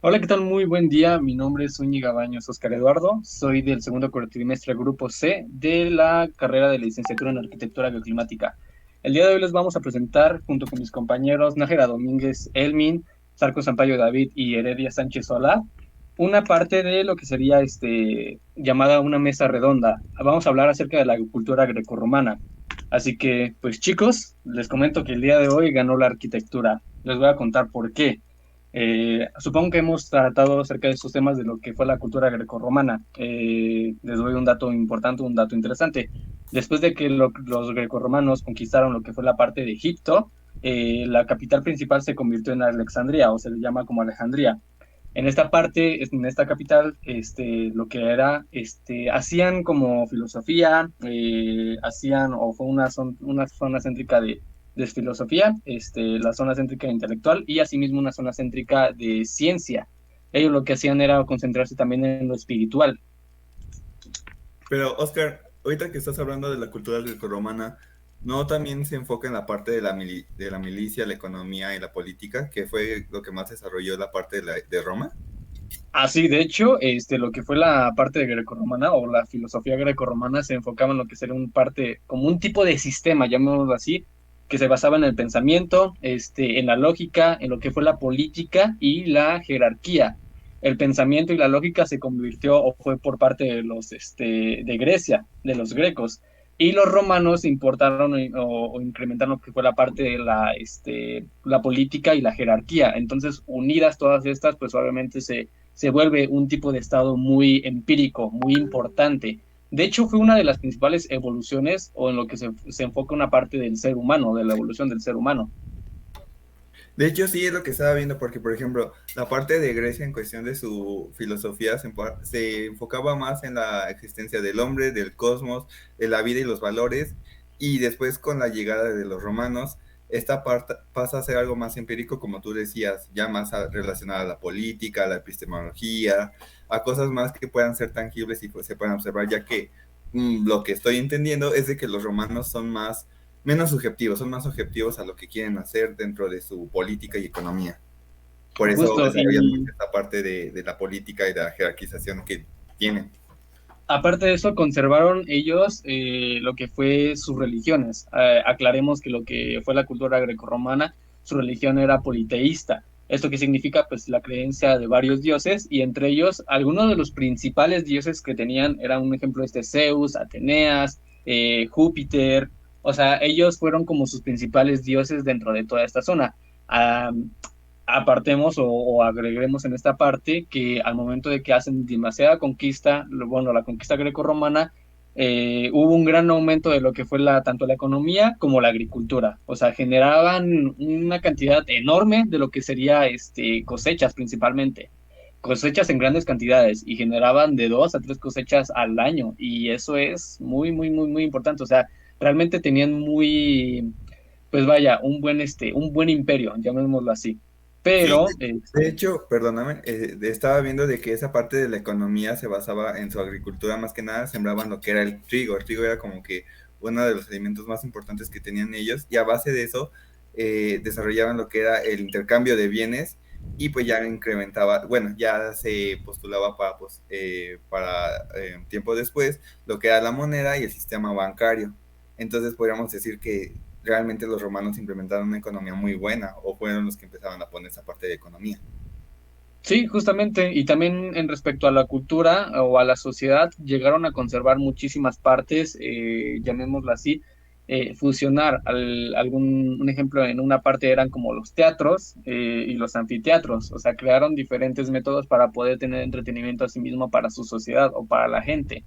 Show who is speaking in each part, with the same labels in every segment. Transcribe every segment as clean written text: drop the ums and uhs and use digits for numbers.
Speaker 1: Hola, ¿qué tal? Muy buen día. Mi nombre es Úñiga Baños Oscar Eduardo. Soy del segundo cuatrimestre Grupo C de la carrera de licenciatura en Arquitectura Bioclimática. El día de hoy les vamos a presentar, junto con mis compañeros Nájera Domínguez Elmin, Sarco Sampaio David y Heredia Sánchez Solá, una parte de lo que sería llamada una mesa redonda. Vamos a hablar acerca de la cultura grecorromana. Así que, pues chicos, les comento que el día de hoy ganó la arquitectura. Les voy a contar por qué. Supongo que hemos tratado acerca de estos temas de lo que fue la cultura grecorromana. Les doy un dato importante, un dato interesante. Después de que los grecorromanos conquistaron lo que fue la parte de Egipto, la capital principal se convirtió en Alejandría, o se le llama como Alejandría. En esta parte, en esta capital, lo que era, hacían como filosofía, hacían, o fue una zona céntrica de filosofía, la zona céntrica intelectual y asimismo una zona céntrica de ciencia. Ellos lo que hacían era concentrarse también en lo espiritual.
Speaker 2: Pero, Oscar, ahorita que estás hablando de la cultura grecorromana, ¿no también se enfoca en la parte de de la milicia, la economía y la política, que fue lo que más desarrolló la parte de Roma?
Speaker 1: Así, de hecho, lo que fue la parte de grecorromana o la filosofía grecorromana se enfocaba en lo que sería un parte, como un tipo de sistema, llamémoslo así, que se basaba en el pensamiento, en la lógica, en lo que fue la política y la jerarquía. El pensamiento y la lógica se convirtió o fue por parte de de Grecia, de los grecos. Y los romanos importaron o incrementaron lo que fue la parte de la política y la jerarquía. Entonces, unidas todas estas, pues obviamente se vuelve un tipo de estado muy empírico, muy importante. De hecho, fue una de las principales evoluciones o en lo que se enfoca una parte del ser humano, de la evolución del ser humano.
Speaker 2: De hecho, sí es lo que estaba viendo, porque, por ejemplo, la parte de Grecia en cuestión de su filosofía se enfocaba más en la existencia del hombre, del cosmos, de la vida y los valores, y después con la llegada de los romanos, esta parte pasa a ser algo más empírico, como tú decías, ya más relacionada a la política, a la epistemología, a cosas más que puedan ser tangibles y pues, se puedan observar, ya que lo que estoy entendiendo es de que los romanos son más menos subjetivos, son más objetivos a lo que quieren hacer dentro de su política y economía. Por eso
Speaker 1: Justo,
Speaker 2: desarrollan mucho
Speaker 1: y
Speaker 2: esta parte de la política y de la jerarquización que tienen.
Speaker 1: aparte de eso, conservaron ellos lo que fue sus religiones. Aclaremos que lo que fue la cultura grecorromana, su religión era politeísta. ¿Esto qué significa? Pues la creencia de varios dioses y entre ellos algunos de los principales dioses que tenían eran un ejemplo Zeus, Ateneas, Júpiter. O sea, ellos fueron como sus principales dioses dentro de toda esta zona. Ah, apartemos o agreguemos en esta parte que al momento de que hacen demasiada conquista, bueno, la conquista grecorromana, hubo un gran aumento de lo que fue tanto la economía como la agricultura. O sea, generaban una cantidad enorme de lo que sería cosechas principalmente. Cosechas en grandes cantidades y generaban de 2 a 3 cosechas al año. Y eso es muy, muy, muy, muy importante. O sea, realmente tenían pues vaya, un buen imperio, llamémoslo así.
Speaker 2: Sí,
Speaker 1: Pero,
Speaker 2: de hecho, perdóname, estaba viendo de que esa parte de la economía se basaba en su agricultura, más que nada sembraban lo que era el trigo. El trigo era como que uno de los alimentos más importantes que tenían ellos, y a base de eso desarrollaban lo que era el intercambio de bienes, y pues ya incrementaba, bueno, ya se postulaba para, pues, tiempo después lo que era la moneda y el sistema bancario. Entonces podríamos decir que realmente los romanos implementaron una economía muy buena o fueron los que empezaron a poner esa parte de economía.
Speaker 1: sí, justamente, y también en respecto a la cultura o a la sociedad, llegaron a conservar muchísimas partes, llamémoslo así, fusionar un ejemplo, en una parte eran como los teatros y los anfiteatros, o sea, crearon diferentes métodos para poder tener entretenimiento a sí mismo para su sociedad o para la gente.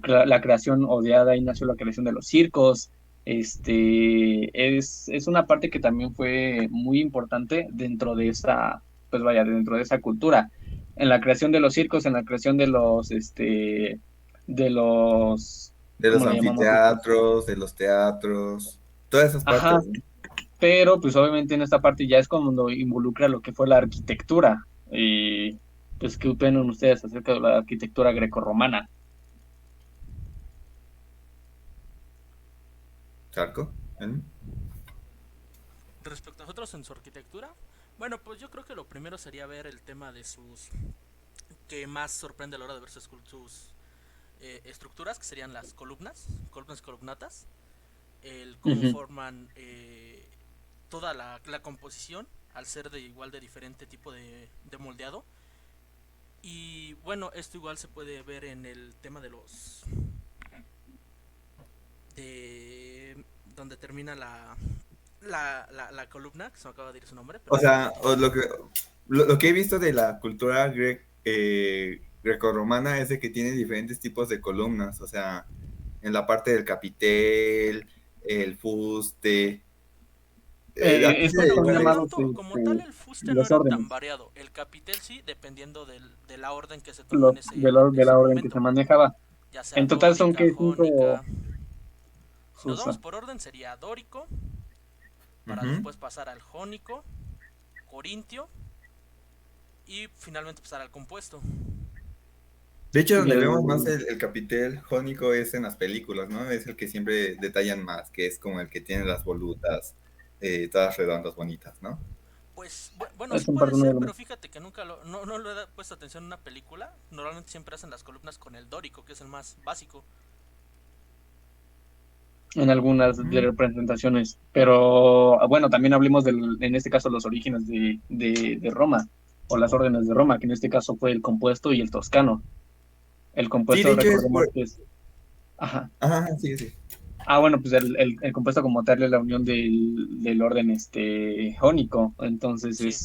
Speaker 1: La creación, o de ahí nació la creación de los circos. Es una parte que también fue muy importante dentro de esa, pues vaya, dentro de esa cultura. En la creación de los circos, en la creación de los,
Speaker 2: De los
Speaker 1: ¿cómo le llamamos nosotros?
Speaker 2: anfiteatros, de los teatros, todas esas
Speaker 1: Ajá,
Speaker 2: partes, ¿no?
Speaker 1: pero pues obviamente en esta parte ya es cuando involucra lo que fue la arquitectura. Y pues, ¿qué opinan ustedes acerca de la arquitectura grecorromana?
Speaker 2: Charco. ¿Eh?
Speaker 3: Respecto a nosotros en su arquitectura, Bueno, pues yo creo que lo primero sería ver el tema de sus... que más sorprende a la hora de ver sus estructuras, que serían las columnas columnatas, el cómo
Speaker 1: Ujú.
Speaker 3: forman toda la composición, al ser de igual de diferente tipo de moldeado. Y bueno, esto igual se puede ver en el tema de los... de donde termina la columna, que se me acaba de ir su nombre,
Speaker 2: O
Speaker 3: pero bueno.
Speaker 2: sea, lo que he visto de la cultura grecorromana es de que tiene diferentes tipos de columnas, o sea, en la parte del capitel, el fuste, ¿a qué se
Speaker 1: Estos
Speaker 3: Bueno,
Speaker 1: son
Speaker 2: deriva
Speaker 3: como,
Speaker 2: eso?
Speaker 1: llamados
Speaker 3: tanto, como tal el fuste no
Speaker 1: los
Speaker 3: era tan
Speaker 1: órdenes,
Speaker 3: variado. El capitel sí, dependiendo de la orden que se tomó en
Speaker 1: de
Speaker 3: ese
Speaker 1: la orden que se
Speaker 3: momento.
Speaker 1: manejaba.
Speaker 3: Ya sea
Speaker 1: En total son
Speaker 3: dórica,
Speaker 1: que
Speaker 3: jónica.
Speaker 1: cinco,
Speaker 3: Si nos vamos
Speaker 1: justo.
Speaker 3: por orden sería dórico, para
Speaker 2: Ujú.
Speaker 3: después pasar al jónico, corintio y finalmente pasar al compuesto.
Speaker 2: De hecho,
Speaker 1: Y
Speaker 2: donde vemos más
Speaker 1: el,
Speaker 2: el capitel jónico es en las películas, ¿no? Es el que siempre detallan más, que es como el que tiene las volutas todas redondas, bonitas, ¿no?
Speaker 3: Pues bueno, sí
Speaker 1: es un
Speaker 3: puede
Speaker 1: parte uno de
Speaker 3: ser,
Speaker 1: lo
Speaker 3: pero
Speaker 1: más.
Speaker 3: fíjate que nunca no lo he puesto atención en una película. Normalmente siempre hacen las columnas con el dórico, que es el más básico.
Speaker 1: En algunas de
Speaker 2: Mm.
Speaker 1: representaciones. Pero bueno, también hablemos en este caso, los orígenes de Roma, o las órdenes de Roma, que en este caso fue el compuesto y el toscano. El
Speaker 2: Sí, de
Speaker 1: compuesto,
Speaker 2: hecho es
Speaker 1: recordemos
Speaker 2: por...
Speaker 1: que es. Ajá.
Speaker 2: Ajá, sí, sí.
Speaker 1: Ah, bueno, pues el compuesto como tal es la unión del orden jónico. Entonces
Speaker 3: Sí,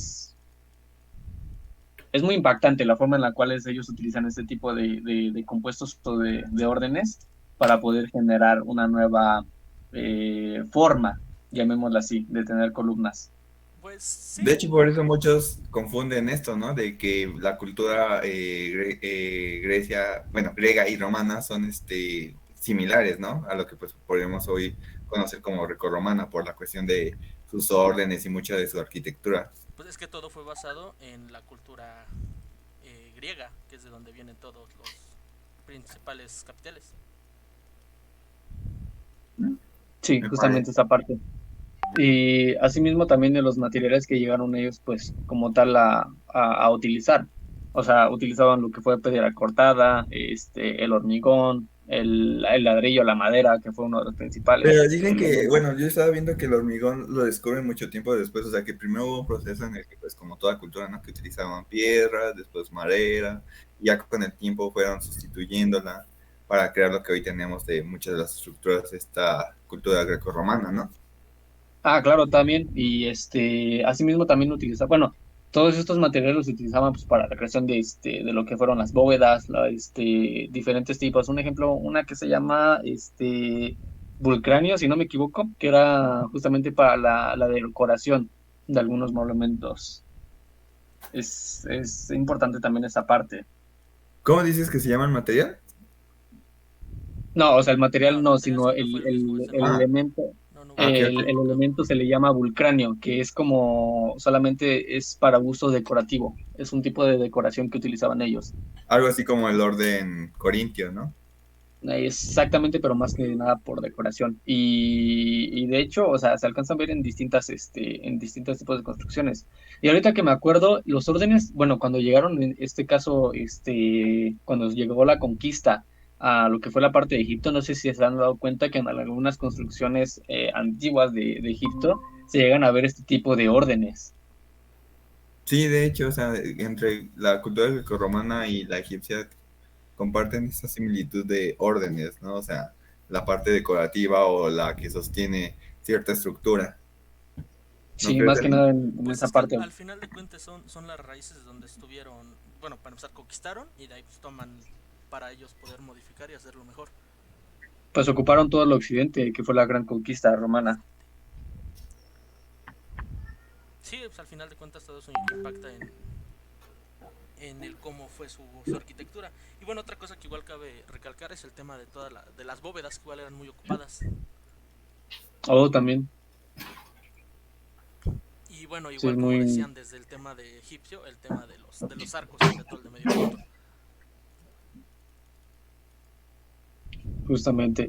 Speaker 1: es muy impactante la forma en la cual ellos utilizan este tipo de compuestos o de órdenes para poder generar una nueva forma, llamémosla así, de tener columnas.
Speaker 3: pues
Speaker 2: De
Speaker 3: sí.
Speaker 2: hecho, por eso muchos confunden esto, ¿no? De que la cultura Grecia, bueno, griega y romana son similares, ¿no? A lo que pues podemos hoy conocer como grecorromana por la cuestión de sus órdenes y mucha de su arquitectura.
Speaker 3: Pues es que todo fue basado en la cultura griega, que es de donde vienen todos los principales capiteles.
Speaker 2: ¿No?
Speaker 1: Sí,
Speaker 2: Me
Speaker 1: justamente
Speaker 2: parece.
Speaker 1: esa parte. Y asimismo también de los materiales que llegaron ellos, pues, como tal, a utilizar. O sea, utilizaban lo que fue piedra cortada, el hormigón, el ladrillo, la madera, que fue uno de los principales
Speaker 2: Pero dicen que,
Speaker 1: elementos.
Speaker 2: bueno, yo estaba viendo que el hormigón lo descubren mucho tiempo después, o sea, que primero hubo un proceso en el que, pues, como toda cultura, ¿no? Que utilizaban piedra, después madera, y ya con el tiempo fueron sustituyéndola para crear lo que hoy tenemos de muchas de las estructuras de esta cultura grecorromana, ¿no?
Speaker 1: Ah, claro, también. Y asimismo también utiliza, bueno, todos estos materiales los utilizaban pues, para la creación de lo que fueron las bóvedas, diferentes tipos. Un ejemplo, una que se llama vulcranio, si no me equivoco, que era justamente para la decoración de algunos monumentos. Es importante también esa parte.
Speaker 2: ¿Cómo dices que se llama el material?
Speaker 1: No, o sea, el
Speaker 3: No,
Speaker 1: material
Speaker 3: el
Speaker 1: no,
Speaker 3: material
Speaker 1: sino
Speaker 3: siempre fue el mismo, es de
Speaker 1: el
Speaker 2: Ah,
Speaker 3: madera.
Speaker 1: elemento.
Speaker 3: No hubo
Speaker 2: ok,
Speaker 3: cambio
Speaker 1: El
Speaker 2: ok.
Speaker 3: nunca.
Speaker 1: elemento se le llama vulcranio, que es como solamente es para uso decorativo. Es un tipo de decoración que utilizaban ellos.
Speaker 2: Algo así como el orden corintio, ¿no?
Speaker 1: Exactamente, pero más que nada por decoración. Y de hecho, o sea, se alcanzan a ver en distintos tipos de construcciones. Y ahorita que me acuerdo, los órdenes, bueno, cuando llegaron en este caso, cuando llegó la conquista a lo que fue la parte de Egipto, no sé si se han dado cuenta que en algunas construcciones antiguas de Egipto se llegan a ver este tipo de órdenes.
Speaker 2: Sí, de hecho, o sea, entre la cultura grecorromana y la egipcia comparten esa similitud de órdenes, ¿no? O sea, la parte decorativa o la que sostiene cierta estructura. ¿No
Speaker 1: Sí,
Speaker 2: crees,
Speaker 1: más que
Speaker 2: David?
Speaker 1: nada en
Speaker 3: Pues
Speaker 1: esa
Speaker 3: es que
Speaker 1: parte.
Speaker 3: al final de cuentas son las raíces de donde estuvieron. Bueno, para empezar, conquistaron y de ahí pues toman para ellos poder modificar y hacerlo mejor.
Speaker 1: Pues ocuparon todo el occidente, que fue la gran conquista romana.
Speaker 3: Sí, pues al final de cuentas todo eso impacta en el cómo fue su arquitectura. Y bueno, otra cosa que igual cabe recalcar es el tema de de las bóvedas que igual eran muy ocupadas.
Speaker 1: Oh, también.
Speaker 3: Y bueno,
Speaker 1: Sí, es
Speaker 3: igual como
Speaker 1: muy
Speaker 3: decían desde el tema de egipcio, el tema de los arcos, sobre todo el de medio punto.
Speaker 1: justamente.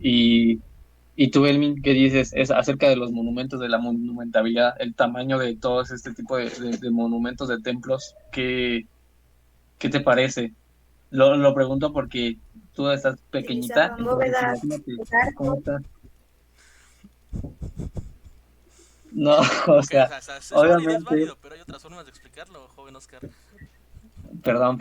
Speaker 1: Y tú, Elmin, ¿qué dices? Es acerca de los monumentos, de la monumentabilidad, el tamaño de todos este tipo de monumentos, de templos, ¿qué te parece? Lo pregunto porque tú estás pequeñita,
Speaker 4: Utilizaban
Speaker 1: entonces
Speaker 4: bóvedas,
Speaker 1: imagínate
Speaker 4: pues,
Speaker 1: cómo
Speaker 4: arcos.
Speaker 1: está. No, o
Speaker 3: Ok, o
Speaker 1: sea,
Speaker 3: sea, es
Speaker 1: obviamente,
Speaker 3: válido, pero hay otras formas de explicarlo, joven Oscar.
Speaker 1: perdón,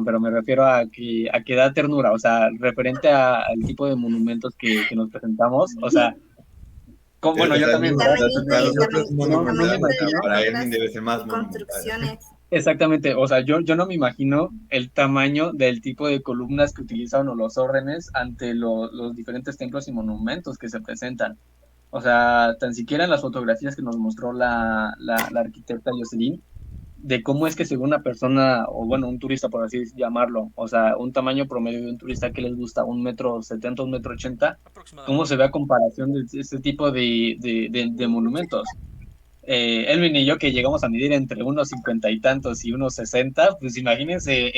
Speaker 1: pero me refiero a que da ternura, o sea, referente al tipo de monumentos que nos presentamos, o sea, bueno,
Speaker 2: O
Speaker 1: yo
Speaker 2: sea,
Speaker 1: también, ¿verdad?
Speaker 2: para nosotros
Speaker 4: El
Speaker 1: No me
Speaker 2: monumental,
Speaker 4: tamañito de
Speaker 2: pero
Speaker 1: imagino.
Speaker 4: las
Speaker 2: para Elvin
Speaker 4: figuras
Speaker 2: debe ser más
Speaker 4: y
Speaker 2: monumental.
Speaker 4: construcciones.
Speaker 1: Exactamente, o sea, yo no me imagino el tamaño del tipo de columnas que utilizaban o los órdenes ante los diferentes templos y monumentos que se presentan. O sea, tan siquiera en las fotografías que nos mostró la arquitecta Jocelyn, de cómo es que según una persona, o bueno, un turista por así llamarlo, o sea, un tamaño promedio de un turista que les gusta 1,70 m, 1,80 m, cómo se
Speaker 3: Aproximadamente.
Speaker 1: ve a comparación de este tipo de monumentos. Elvin y yo que llegamos a medir entre unos 50 y tantos y unos 60, pues imagínense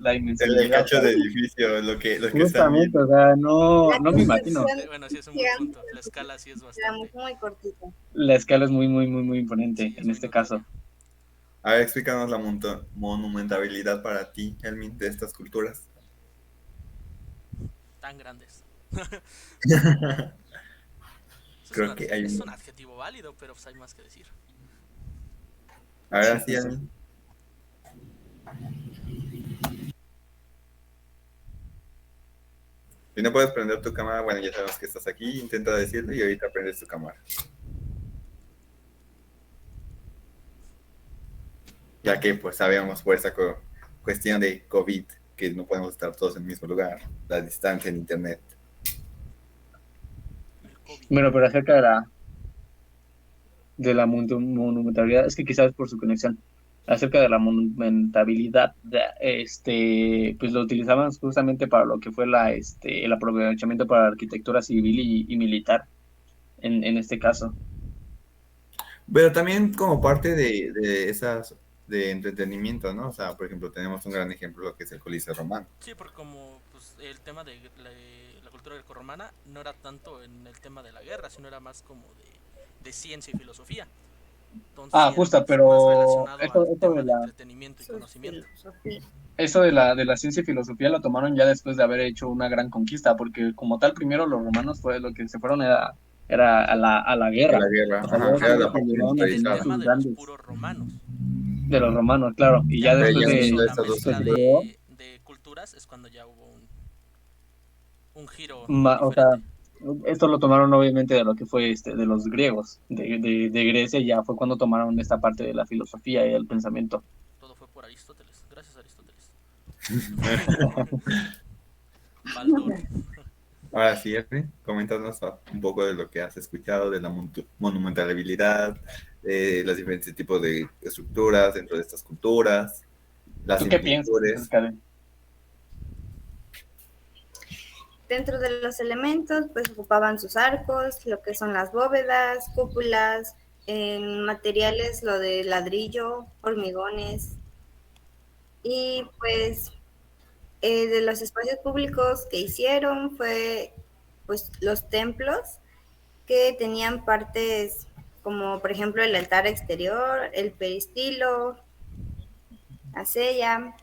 Speaker 1: la
Speaker 2: El
Speaker 1: inmensidad. O
Speaker 2: cacho
Speaker 1: sea,
Speaker 2: de edificio, lo que están
Speaker 1: justamente,
Speaker 2: viendo.
Speaker 1: o sea, no,
Speaker 4: La
Speaker 1: no me imagino.
Speaker 4: construcción
Speaker 3: Bueno, sí es un buen
Speaker 4: gigante
Speaker 3: punto. La escala sí es
Speaker 4: era
Speaker 3: bastante.
Speaker 4: muy cortita.
Speaker 1: La escala es muy, muy, muy, muy imponente
Speaker 3: Sí, es
Speaker 1: en
Speaker 3: muy
Speaker 1: este
Speaker 3: notoria.
Speaker 1: caso.
Speaker 2: A ver, explícanos la monumentabilidad para ti, Elmin, de estas culturas.
Speaker 3: Tan grandes. Eso
Speaker 2: Creo que hay
Speaker 3: es
Speaker 2: un...
Speaker 3: un adjetivo válido, pero pues hay más que decir.
Speaker 2: A ver,
Speaker 1: Sí,
Speaker 2: así,
Speaker 1: sí, sí.
Speaker 2: Elmin. Si no puedes prender tu cámara, bueno, ya sabemos que estás aquí, intenta decirlo y ahorita prendes tu cámara. Ya que pues sabemos por esa cuestión de COVID que no podemos estar todos en el mismo lugar, la distancia en internet.
Speaker 3: El COVID.
Speaker 1: Bueno, pero acerca de la monumentalidad, es que quizás por su conexión, acerca de la monumentalidad, pues lo utilizaban justamente para lo que fue el aprovechamiento para la arquitectura civil y militar, en este caso.
Speaker 2: Pero también como parte de esas de entretenimiento, ¿no? O sea, por ejemplo, tenemos un gran ejemplo lo que es el Coliseo Romano.
Speaker 3: Sí, porque como pues, el tema de la cultura grecorromana no era tanto en el tema de la guerra, sino era más como de ciencia y filosofía. Entonces
Speaker 1: Ah,
Speaker 3: sí era
Speaker 1: justo,
Speaker 3: más
Speaker 1: pero
Speaker 3: relacionado
Speaker 1: eso,
Speaker 3: al
Speaker 1: eso de
Speaker 3: tema de
Speaker 1: la,
Speaker 3: entretenimiento y
Speaker 4: Su
Speaker 3: conocimiento.
Speaker 4: filosofía.
Speaker 1: eso de la ciencia y filosofía lo tomaron ya después de haber hecho una gran conquista, porque como tal, primero los romanos fue lo que se fueron era a la
Speaker 2: A la
Speaker 1: guerra.
Speaker 2: guerra,
Speaker 1: O sea, ya
Speaker 2: ajá, era
Speaker 1: después de
Speaker 2: la
Speaker 1: que
Speaker 2: parte
Speaker 1: llegaron a
Speaker 3: Y del
Speaker 1: tener
Speaker 2: militarizada.
Speaker 3: tema
Speaker 1: sus
Speaker 3: de los
Speaker 1: grandes,
Speaker 3: puros romanos.
Speaker 1: de los romanos, claro, y
Speaker 3: Ya
Speaker 1: ya
Speaker 2: Pero
Speaker 3: cuando
Speaker 1: después
Speaker 2: ya
Speaker 3: se
Speaker 2: uniendo
Speaker 3: hizo la
Speaker 2: estas dos
Speaker 1: se
Speaker 3: mezcla
Speaker 2: culturas.
Speaker 1: creó,
Speaker 3: de culturas es cuando ya hubo un giro
Speaker 1: o sea,
Speaker 3: diferente.
Speaker 1: esto lo tomaron obviamente de lo que fue de los griegos, de Grecia, ya fue cuando tomaron esta parte de la filosofía y el pensamiento.
Speaker 3: Todo fue por Aristóteles. Gracias, Aristóteles. Baldor.
Speaker 2: Ahora sí, Efraín, coméntanos un poco de lo que has escuchado de la monumentalidad, de los diferentes tipos de estructuras dentro de estas culturas, las
Speaker 1: ¿Tú qué piensas
Speaker 2: similitudes.
Speaker 1: acerca de?
Speaker 4: Dentro de los elementos, pues ocupaban sus arcos, lo que son las bóvedas, cúpulas, en materiales lo de ladrillo, hormigones y pues de los espacios públicos que hicieron fue pues los templos que tenían partes como por ejemplo el altar exterior, el peristilo, la sella,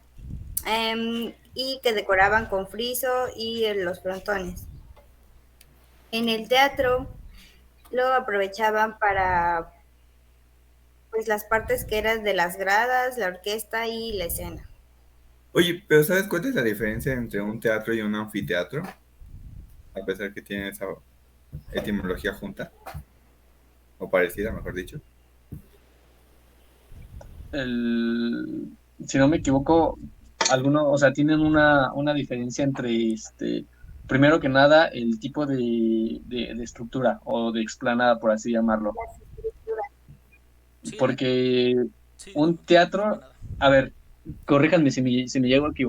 Speaker 4: y que decoraban con friso y los frontones. En el teatro lo aprovechaban para pues las partes que eran de las gradas, la orquesta y la escena.
Speaker 2: Oye, pero ¿sabes cuál es la diferencia entre un teatro y un anfiteatro? A pesar que tienen esa etimología junta, o parecida, mejor dicho.
Speaker 1: Si no me equivoco, o sea, tienen una diferencia entre primero que nada, el tipo de estructura o de explanada, por así llamarlo.
Speaker 3: Sí,
Speaker 1: Porque
Speaker 3: sí,
Speaker 1: un
Speaker 3: como
Speaker 1: teatro,
Speaker 3: explanada.
Speaker 1: a ver, corríjanme si me llego a equivocar.